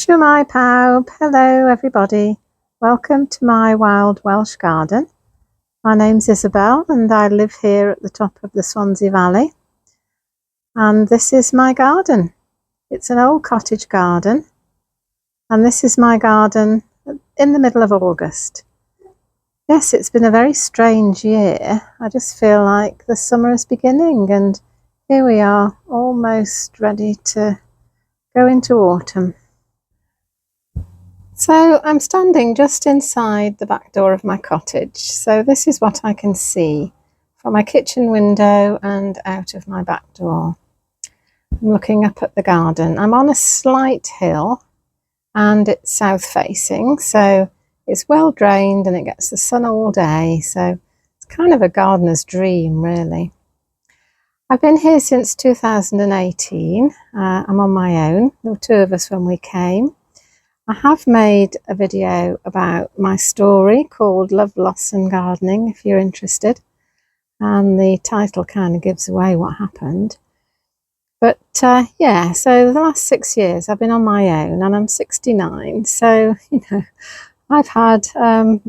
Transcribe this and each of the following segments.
Shwmai pawb, hello everybody. Welcome to my Wild Welsh Garden. My name's Isabel and I live here at the top of the Swansea Valley. And this is my garden. It's an old cottage garden. And this is my garden in the middle of August. Yes, it's been a very strange year. I just feel like the summer is beginning and here we are, almost ready to go into autumn. So I'm standing just inside the back door of my cottage. So this is what I can see from my kitchen window and out of my back door. I'm looking up at the garden. I'm on a slight hill and it's south facing, so it's well drained and it gets the sun all day. So it's kind of a gardener's dream, really. I've been here since 2018. I'm on my own. There were two of us when we came. I have made a video about my story called Love, Loss and Gardening, if you're interested. And the title kind of gives away what happened. But yeah, so the last 6 years I've been on my own and I'm 69. So, I've had, a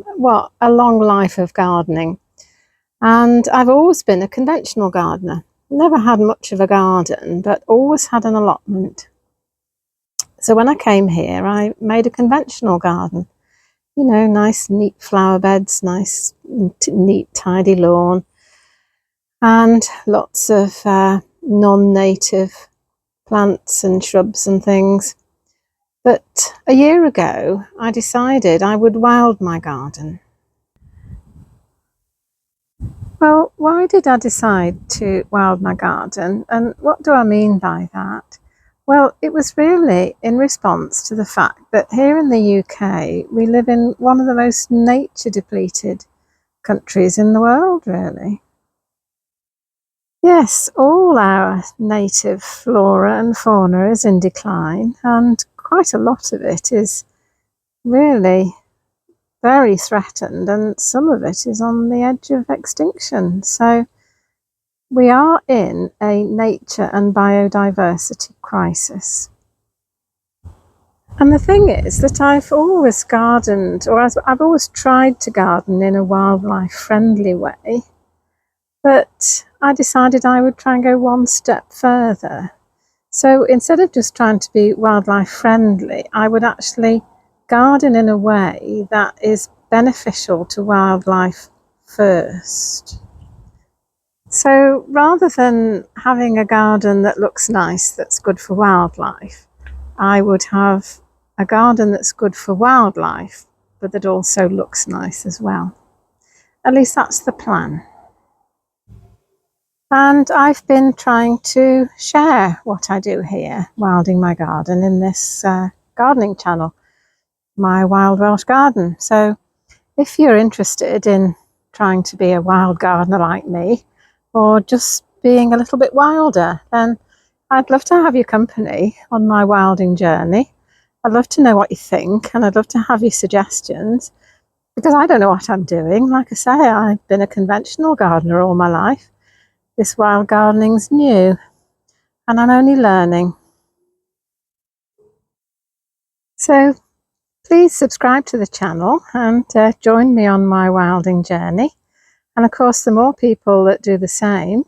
long life of gardening. And I've always been a conventional gardener. Never had much of a garden, but always had an allotment. So when I came here, I made a conventional garden, nice, neat flower beds, nice, neat, tidy lawn, and lots of non-native plants and shrubs and things. But a year ago, I decided I would wild my garden. Well, why did I decide to wild my garden, and what do I mean by that? Well, it was really in response to the fact that here in the UK, we live in one of the most nature depleted countries in the world, really. Yes, all our native flora and fauna is in decline, and quite a lot of it is really very threatened, and some of it is on the edge of extinction. So we are in a nature and biodiversity crisis. And the thing is that I've always gardened, or I've always tried to garden in a wildlife friendly way, but I decided I would try and go one step further. So instead of just trying to be wildlife friendly, I would actually garden in a way that is beneficial to wildlife first. So rather than having a garden that looks nice, that's good for wildlife, I would have a garden that's good for wildlife, but that also looks nice as well. At least that's the plan. And I've been trying to share what I do here, wilding my garden, in this gardening channel, my Wild Welsh Garden. So if you're interested in trying to be a wild gardener like me, or just being a little bit wilder, then I'd love to have your company on my wilding journey. I'd love to know what you think, and I'd love to have your suggestions, because I don't know what I'm doing. Like I say, I've been a conventional gardener all my life. This wild gardening's new, and I'm only learning. So please subscribe to the channel and join me on my wilding journey. And of course, the more people that do the same,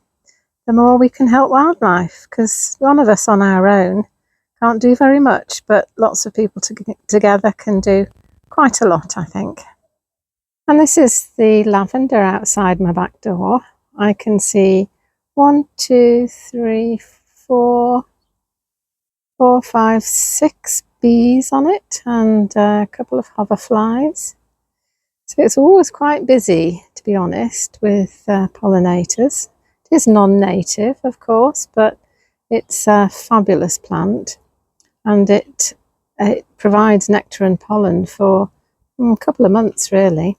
the more we can help wildlife, because one of us on our own can't do very much, but lots of people together can do quite a lot, I think. And this is the lavender outside my back door. I can see 1, 2, 3, 4, 5, 6 bees on it, and a couple of hoverflies. So it's always quite busy, to be honest, with pollinators. It is non-native, of course, but it's a fabulous plant, and it provides nectar and pollen for a couple of months, really.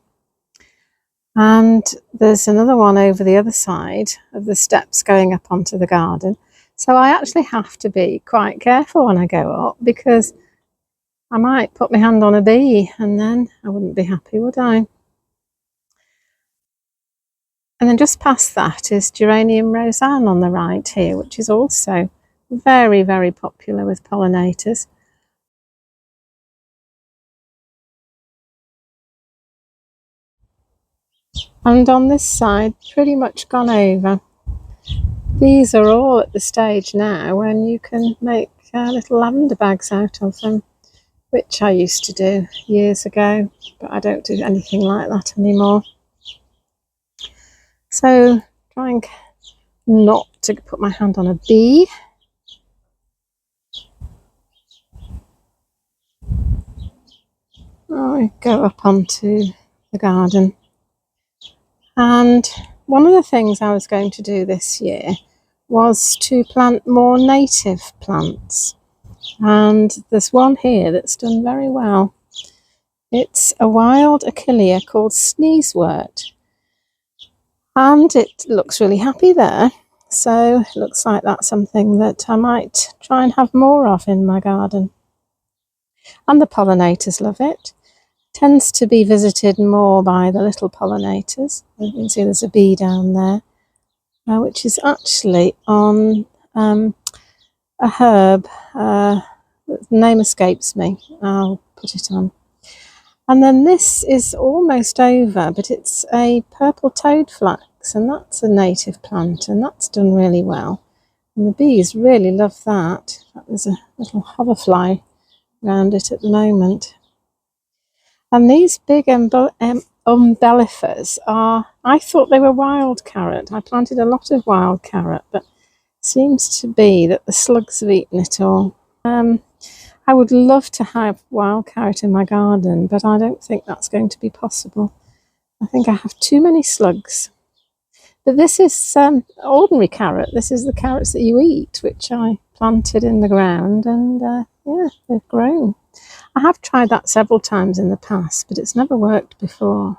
And there's another one over the other side of the steps going up onto the garden. So I actually have to be quite careful when I go up, because I might put my hand on a bee and then I wouldn't be happy, would I? And then just past that is Geranium Roseanne on the right here, which is also very, very popular with pollinators. And on this side, pretty much gone over. These are all at the stage now when you can make little lavender bags out of them, which I used to do years ago, but I don't do anything like that anymore. So trying not to put my hand on a bee. I go up onto the garden, and one of the things I was going to do this year was to plant more native plants, and there's one here that's done very well. It's a wild Achillea called Sneezewort, and it looks really happy there, so it looks like that's something that I might try and have more of in my garden. And the pollinators love it. Tends to be visited more by the little pollinators. You can see there's a bee down there, which is actually on a herb. The name escapes me. I'll put it on. And then this is almost over, but it's a purple toad flax, and that's a native plant, and that's done really well. And the bees really love that. There's a little hoverfly around it at the moment. And these big umbellifers are, I thought they were wild carrot. I planted a lot of wild carrot, but it seems to be that the slugs have eaten it all. I would love to have wild carrot in my garden, but I don't think that's going to be possible. I think I have too many slugs. But this is ordinary carrot. This is the carrots that you eat, which I planted in the ground, and yeah, they've grown. I have tried that several times in the past, but it's never worked before.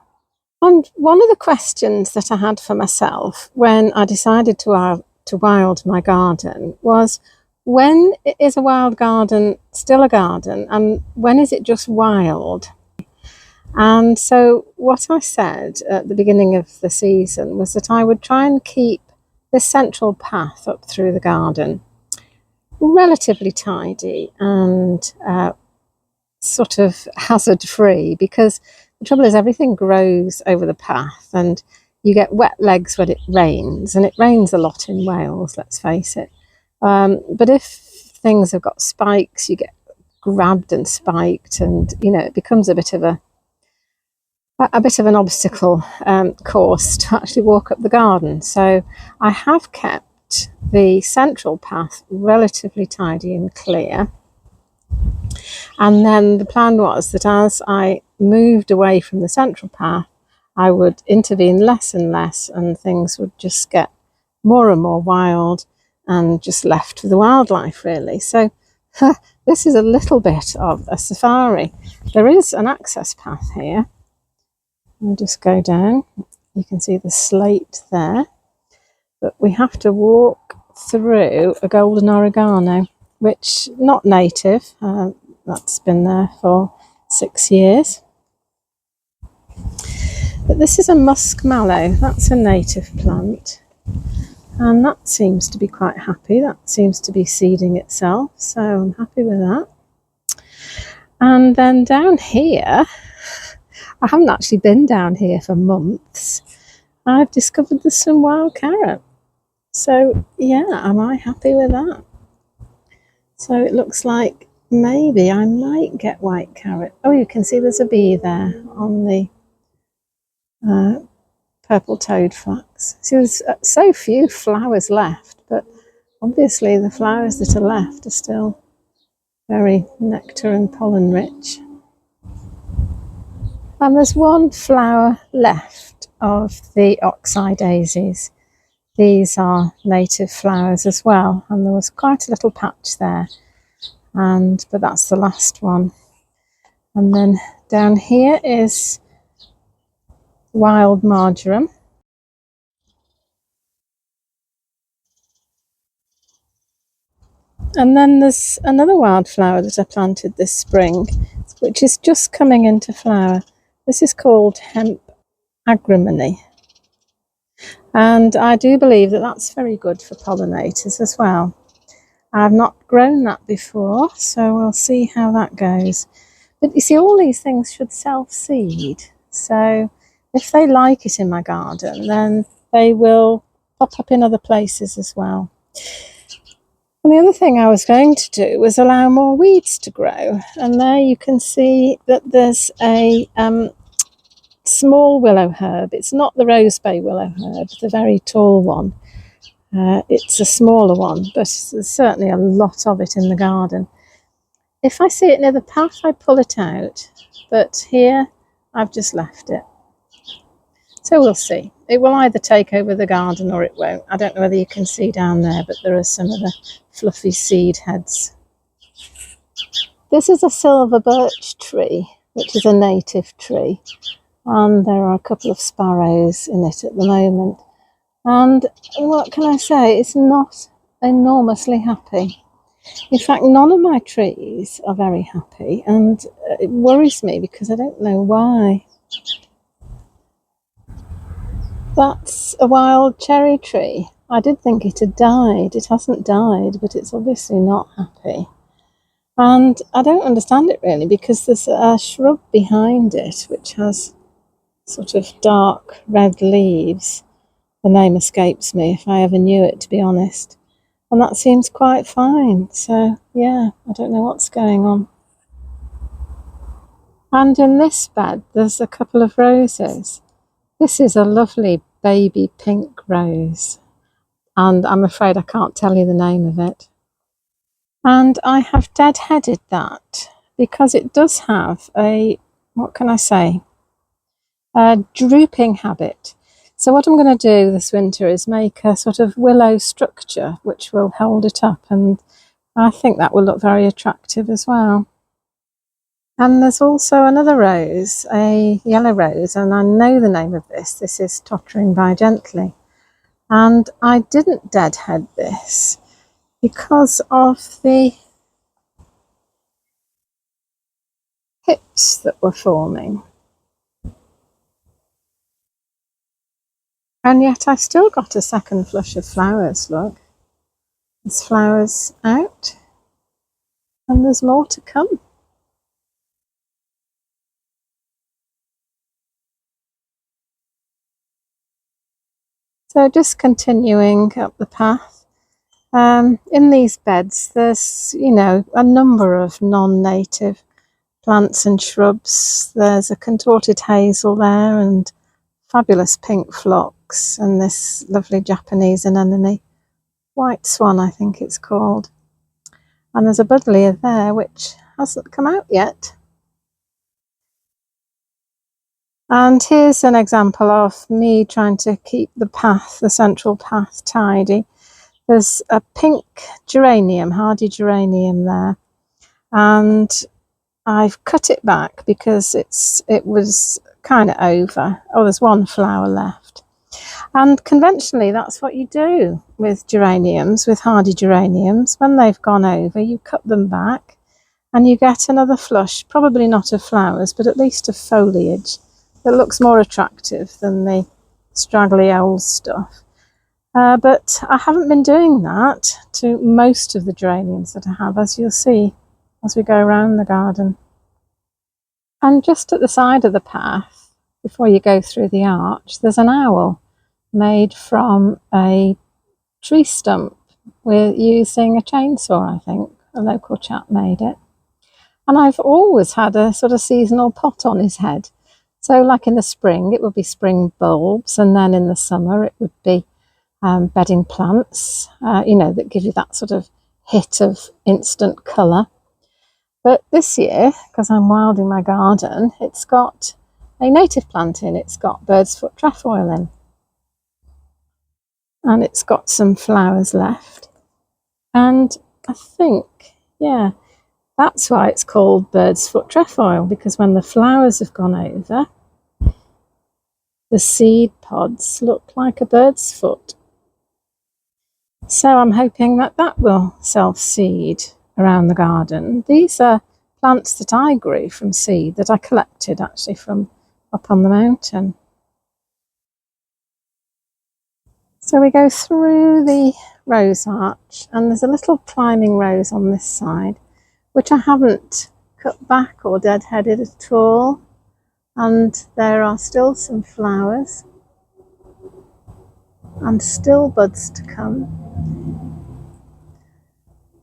And one of the questions that I had for myself when I decided to wild my garden was, when is a wild garden still a garden, and when is it just wild? And so what I said at the beginning of the season was that I would try and keep this central path up through the garden relatively tidy and sort of hazard free, because the trouble is everything grows over the path and you get wet legs when it rains, and it rains a lot in Wales, let's face it. But if things have got spikes, you get grabbed and spiked, and you know, it becomes a bit of an obstacle course to actually walk up the garden. So I have kept the central path relatively tidy and clear. And then the plan was that as I moved away from the central path, I would intervene less and less, and things would just get more and more wild and just left for the wildlife, really. So this is a little bit of a safari. There is an access path here. I'll just go down. You can see the slate there. But we have to walk through a golden oregano, which not native. That's been there for 6 years. But this is a musk mallow. That's a native plant. And that seems to be quite happy. That seems to be seeding itself. So I'm happy with that. And then down here, I haven't actually been down here for months. I've discovered there's some wild carrot. So yeah, am I happy with that? So it looks like maybe I might get white carrot. Oh, you can see there's a bee there on the purple toad flax. See, there's so few flowers left, but obviously the flowers that are left are still very nectar and pollen rich. And there's one flower left of the oxeye daisies. These are native flowers as well, and there was quite a little patch there, but that's the last one. And then down here is wild marjoram. And then there's another wildflower that I planted this spring, which is just coming into flower. This is called hemp agrimony. And I do believe that that's very good for pollinators as well. I've not grown that before, so we'll see how that goes. But you see, all these things should self-seed. So if they like it in my garden, then they will pop up in other places as well. And the other thing I was going to do was allow more weeds to grow. And there you can see that there's a small willow herb. It's not the rosebay willow herb, the very tall one. It's a smaller one, but there's certainly a lot of it in the garden. If I see it near the path, I pull it out. But here, I've just left it. So we'll see. It will either take over the garden or it won't. I don't know whether you can see down there, but there are some of the fluffy seed heads. This is a silver birch tree, which is a native tree. And there are a couple of sparrows in it at the moment. And what can I say? It's not enormously happy. In fact, none of my trees are very happy, and it worries me because I don't know why. That's a wild cherry tree. I did think it had died. It hasn't died, but it's obviously not happy. And I don't understand it really, because there's a shrub behind it which has sort of dark red leaves. The name escapes me if I ever knew it, to be honest. And that seems quite fine. So, yeah, I don't know what's going on. And in this bed, there's a couple of roses. This is a lovely baby pink rose, and I'm afraid I can't tell you the name of it. And I have deadheaded that because it does have a, what can I say, a drooping habit. So what I'm going to do this winter is make a sort of willow structure which will hold it up, and I think that will look very attractive as well. And there's also another rose, a yellow rose, and I know the name of this. This is Tottering by Gently. And I didn't deadhead this because of the hips that were forming. And yet I still got a second flush of flowers, look. There's flowers out, and there's more to come. So just continuing up the path, in these beds there's, a number of non-native plants and shrubs. There's a contorted hazel there, and fabulous pink phlox, and this lovely Japanese anemone, white swan I think it's called. And there's a buddleia there which hasn't come out yet. And here's an example of me trying to keep the path, the central path, tidy. There's a pink geranium, hardy geranium there, and I've cut it back because it was kind of over. Oh, there's one flower left. And conventionally, that's what you do with geraniums, with hardy geraniums. When they've gone over, you cut them back and you get another flush, probably not of flowers, but at least of foliage that looks more attractive than the straggly old stuff. But I haven't been doing that to most of the geraniums that I have, as you'll see as we go around the garden. And just at the side of the path, before you go through the arch, there's an owl made from a tree stump. We're using a chainsaw, I think. A local chap made it. And I've always had a sort of seasonal pot on his head. So like in the spring, it would be spring bulbs, and then in the summer it would be bedding plants, that give you that sort of hit of instant colour. But this year, because I'm wilding my garden, it's got a native plant in. It's got bird's foot trefoil in. And it's got some flowers left. And I think, that's why it's called bird's foot trefoil, because when the flowers have gone over, the seed pods look like a bird's foot. So I'm hoping that will self-seed around the garden. These are plants that I grew from seed, that I collected actually from up on the mountain. So we go through the rose arch, and there's a little climbing rose on this side, which I haven't cut back or deadheaded at all. And there are still some flowers and still buds to come.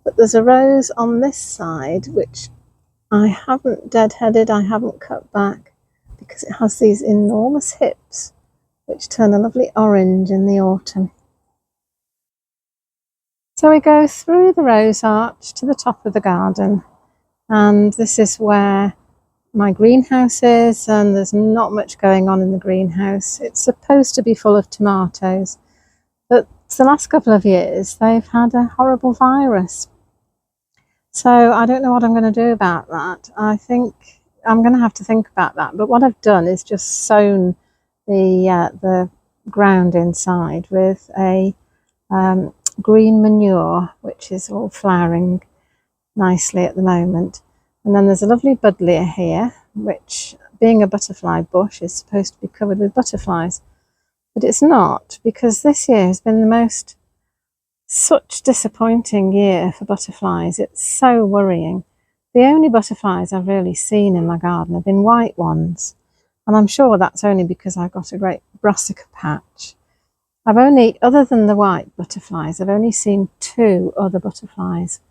But there's a rose on this side which I haven't deadheaded, I haven't cut back, because it has these enormous hips which turn a lovely orange in the autumn. So we go through the rose arch to the top of the garden, and this is where my greenhouse is, and there's not much going on in the greenhouse. It's supposed to be full of tomatoes, but the last couple of years they've had a horrible virus. So I don't know what I'm going to do about that. I think I'm going to have to think about that. But what I've done is just sown the ground inside with a green manure, which is all flowering nicely at the moment. And then there's a lovely buddleia here, which, being a butterfly bush, is supposed to be covered with butterflies. But it's not, because this year has been such disappointing year for butterflies. It's so worrying. The only butterflies I've really seen in my garden have been white ones. And I'm sure that's only because I've got a great brassica patch. Other than the white butterflies, I've only seen 2 other butterflies.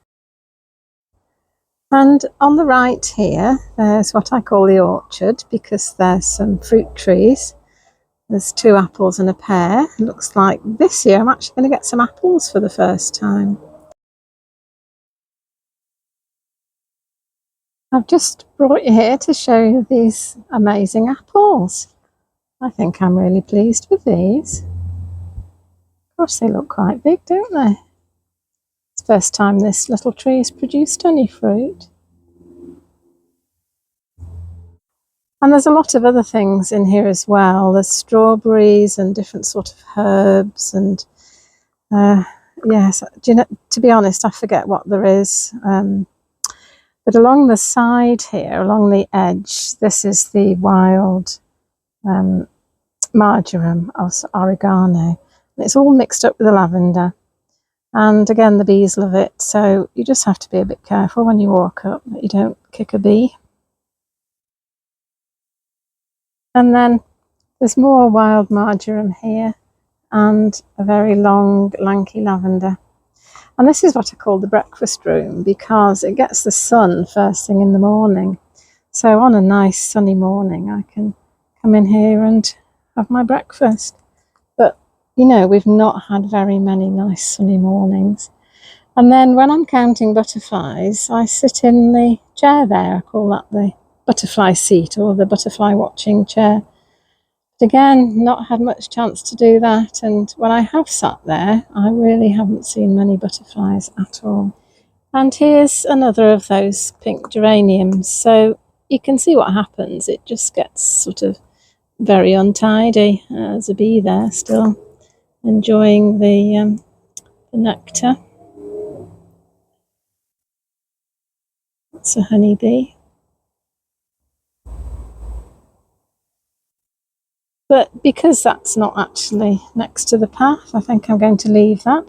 And on the right here, there's what I call the orchard, because there's some fruit trees. There's 2 apples and a pear. It looks like this year I'm actually going to get some apples for the first time. I've just brought you here to show you these amazing apples. I think I'm really pleased with these. Of course, they look quite big, don't they? It's the first time this little tree has produced any fruit. And there's a lot of other things in here as well. There's strawberries and different sort of herbs, and yes, to be honest, I forget what there is. But along the side here, along the edge, this is the wild marjoram, oregano. And it's all mixed up with the lavender. And again, the bees love it. So you just have to be a bit careful when you walk up that you don't kick a bee. And then there's more wild marjoram here, and a very long, lanky lavender. And this is what I call the breakfast room, because it gets the sun first thing in the morning. So on a nice sunny morning, I can come in here and have my breakfast. But, you know, we've not had very many nice sunny mornings. And then when I'm counting butterflies, I sit in the chair there. I call that the butterfly seat, or the butterfly watching chair. But again, not had much chance to do that. And when I have sat there, I really haven't seen many butterflies at all. And here's another of those pink geraniums. So you can see what happens. It just gets sort of very untidy. There's a bee there still enjoying the nectar. That's a honeybee. But because that's not actually next to the path, I think I'm going to leave that.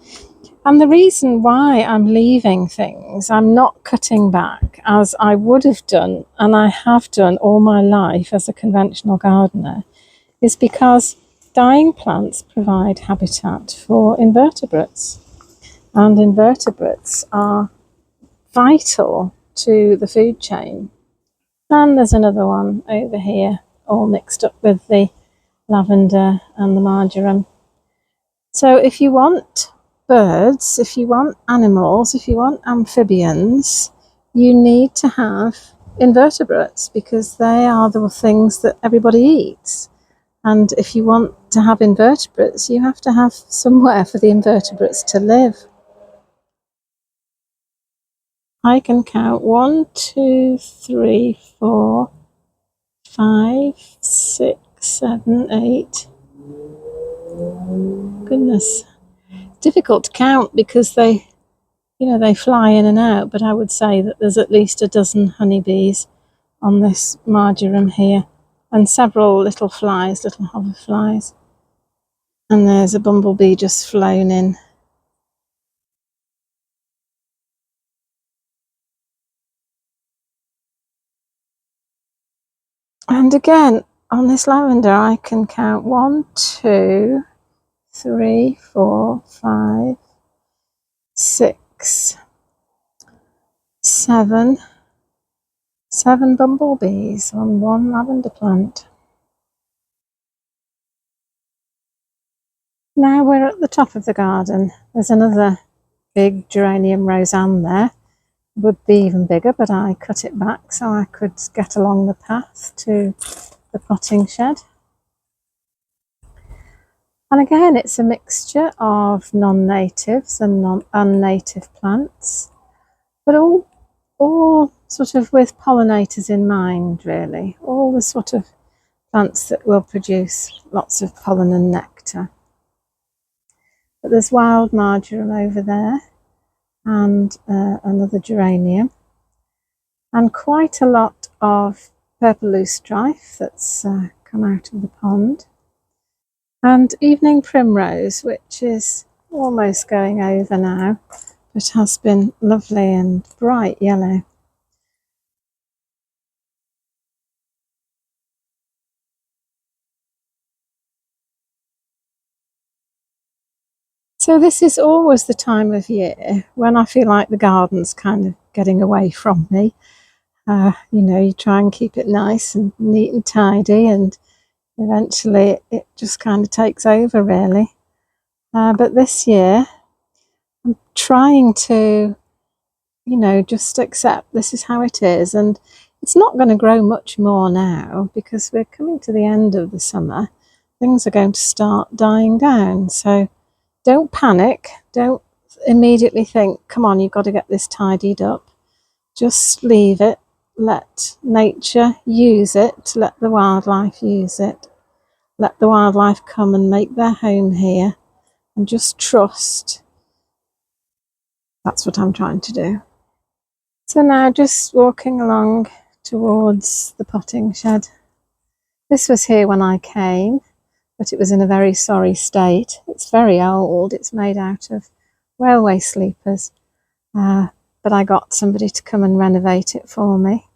And the reason why I'm leaving things, I'm not cutting back as I would have done, and I have done all my life as a conventional gardener, is because dying plants provide habitat for invertebrates. And invertebrates are vital to the food chain. And there's another one over here, all mixed up with the lavender and the marjoram. So if you want birds, if you want animals, if you want amphibians, you need to have invertebrates, because they are the things that everybody eats. And if you want to have invertebrates, you have to have somewhere for the invertebrates to live. I can count 1, 2, 3, 4, 5, 6, 7, 8. Goodness. Difficult to count because they fly in and out, but I would say that there's at least a dozen honeybees on this marjoram here, and several little flies, little hoverflies. And there's a bumblebee just flown in. And again, on this lavender I can count 1, 2, 3, 4, 5, 6, 7 bumblebees on one lavender plant. Now we're at the top of the garden. There's another big geranium roseanne there. Would be even bigger, but I cut it back so I could get along the path to the potting shed. And again, it's a mixture of non-natives and native plants, but all sort of with pollinators in mind, really. All the sort of plants that will produce lots of pollen and nectar. But there's wild marjoram over there, and another geranium, and quite a lot of purple loosestrife that's come out of the pond, and evening primrose, which is almost going over now, but has been lovely and bright yellow. So this is always the time of year when I feel like the garden's kind of getting away from me. You know, you try and keep it nice and neat and tidy, and eventually it just kind of takes over, really. But this year I'm trying to, you know, just accept this is how it is, and it's not going to grow much more now because we're coming to the end of the summer. Things are going to start dying down, so don't panic. Don't immediately think, come on, you've got to get this tidied up. Just leave it. Let nature use it. Let the wildlife use it. Let the wildlife come and make their home here, and just trust. That's what I'm trying to do. So now just walking along towards the potting shed. This was here when I came, but it was in a very sorry state. It's very old. It's made out of railway sleepers, but I got somebody to come and renovate it for me.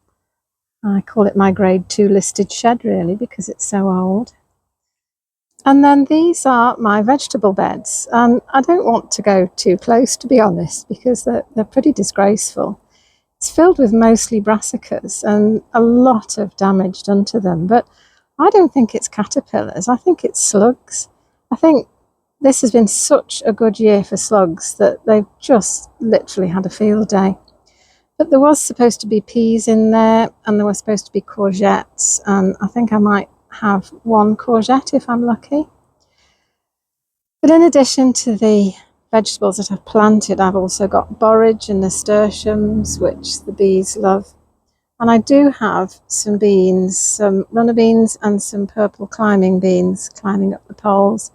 I call it my grade 2 listed shed, really, because it's so old. And then these are my vegetable beds, and I don't want to go too close, to be honest, because they're pretty disgraceful. It's filled with mostly brassicas and a lot of damage done to them, but I don't think it's caterpillars. I think it's slugs. I think this has been such a good year for slugs that they've just literally had a field day. But there was supposed to be peas in there, and there were supposed to be courgettes, and I think I might have one courgette if I'm lucky. But in addition to the vegetables that I've planted, I've also got borage and nasturtiums, which the bees love. And I do have some beans, some runner beans and some purple climbing beans climbing up the poles.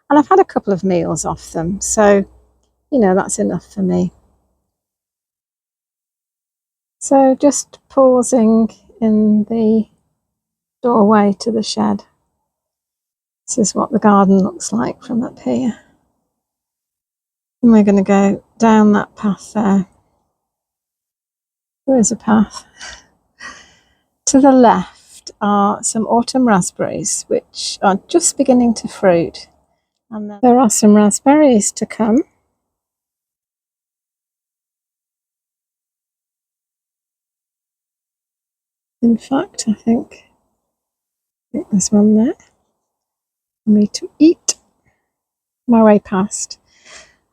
And I've had a couple of meals off them, so, you know, that's enough for me. So just pausing in the doorway to the shed. This is what the garden looks like from up here. And we're going to go down that path there. There is a path. To the left are some autumn raspberries, which are just beginning to fruit. And there are some raspberries to come. In fact, I think there's one there for me to eat my way past.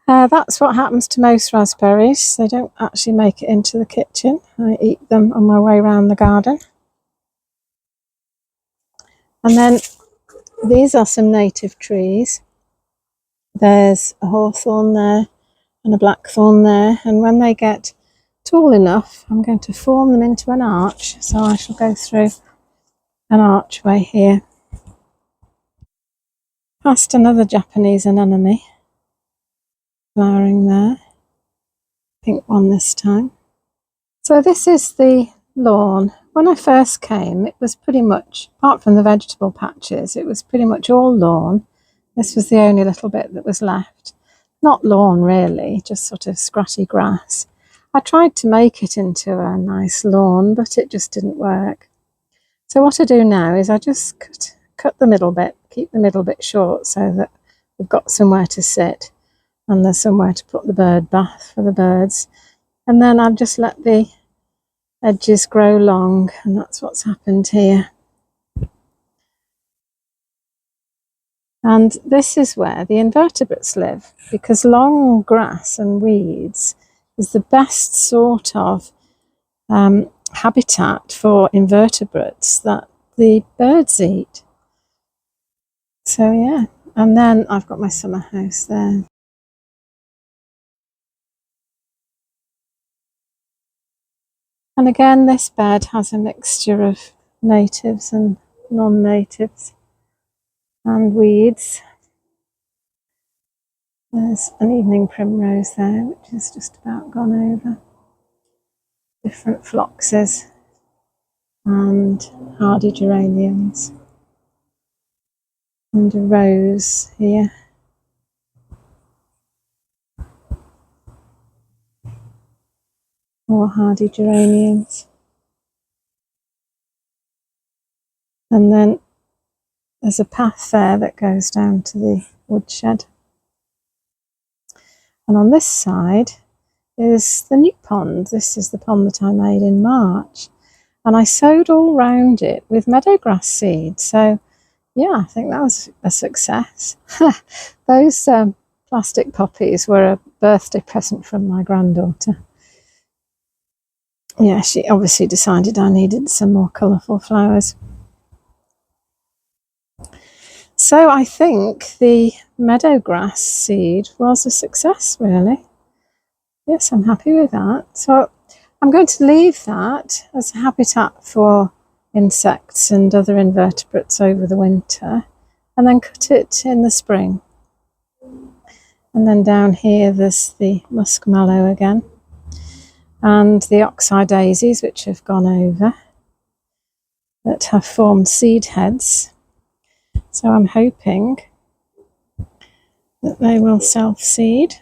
That's what happens to most raspberries. They don't actually make it into the kitchen. I eat them on my way around the garden. And then these are some native trees. There's a hawthorn there and a blackthorn there, and when they get tall enough, I'm going to form them into an arch, so I shall go through an archway here. Past another Japanese anemone, flowering there, pink one this time. So this is the lawn. When I first came, it was pretty much, apart from the vegetable patches, it was pretty much all lawn. This was the only little bit that was left. Not lawn really, just sort of scratty grass. I tried to make it into a nice lawn, but it just didn't work. So what I do now is I just cut the middle bit, keep the middle bit short so that we've got somewhere to sit and there's somewhere to put the bird bath for the birds. And then I'll just let the edges grow long, and that's what's happened here. And this is where the invertebrates live, because long grass and weeds is the best sort of habitat for invertebrates that the birds eat. So yeah, and then I've got my summer house there. And again, this bed has a mixture of natives and non-natives and weeds. There's an evening primrose there, which is just about gone over. Different phloxes and hardy geraniums. And a rose here. More hardy geraniums. And then there's a path there that goes down to the woodshed. And on this side is the new pond. This is the pond that I made in March. And I sowed all round it with meadowgrass seed. So yeah, I think that was a success. Those plastic poppies were a birthday present from my granddaughter. Yeah, she obviously decided I needed some more colourful flowers. So I think the meadowgrass seed was a success, really. Yes, I'm happy with that. So I'm going to leave that as a habitat for insects and other invertebrates over the winter, and then cut it in the spring. And then down here there's the muskmallow again, and the oxeye daisies, which have gone over, that have formed seed heads. So I'm hoping that they will self-seed.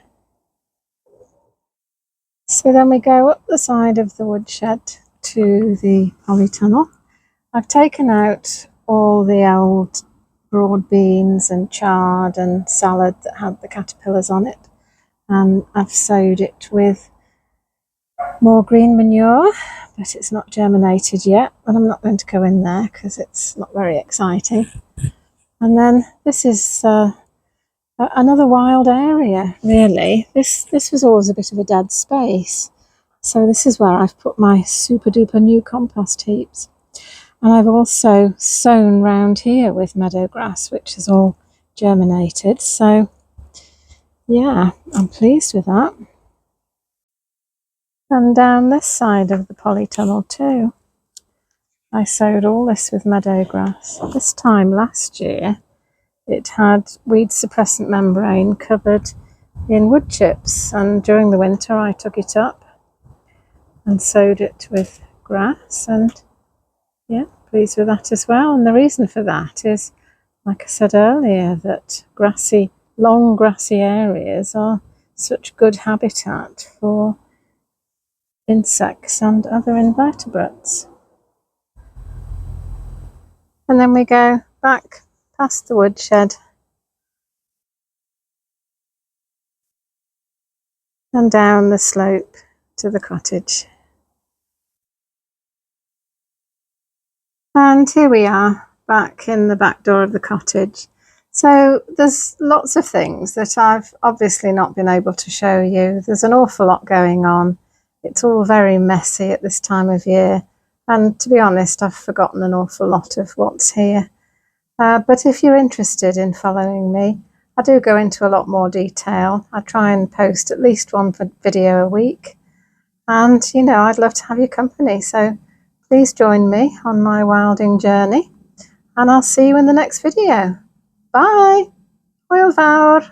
So then we go up the side of the woodshed to the polytunnel. I've taken out all the old broad beans and chard and salad that had the caterpillars on it, and I've sowed it with more green manure, but it's not germinated yet, but I'm not going to go in there because it's not very exciting. And then this is another wild area, really. This was always a bit of a dead space, so this is where I've put my super duper new compost heaps. And I've also sown round here with meadowgrass, which is all germinated. So yeah, I'm pleased with that. And down this side of the polytunnel too, I sowed all this with meadowgrass. This time last year, it had weed suppressant membrane covered in wood chips, and during the winter I took it up and sowed it with grass, and yeah, pleased with that as well. And the reason for that is, like I said earlier, that long grassy areas are such good habitat for insects and other invertebrates. And then we go back past the woodshed and down the slope to the cottage. And here we are, back in the back door of the cottage. So there's lots of things that I've obviously not been able to show you. There's an awful lot going on. It's all very messy at this time of year. And to be honest, I've forgotten an awful lot of what's here. But if you're interested in following me, I do go into a lot more detail. I try and post at least one video a week. And, you know, I'd love to have your company. So please join me on my wilding journey. And I'll see you in the next video. Bye! Hwyl fawr!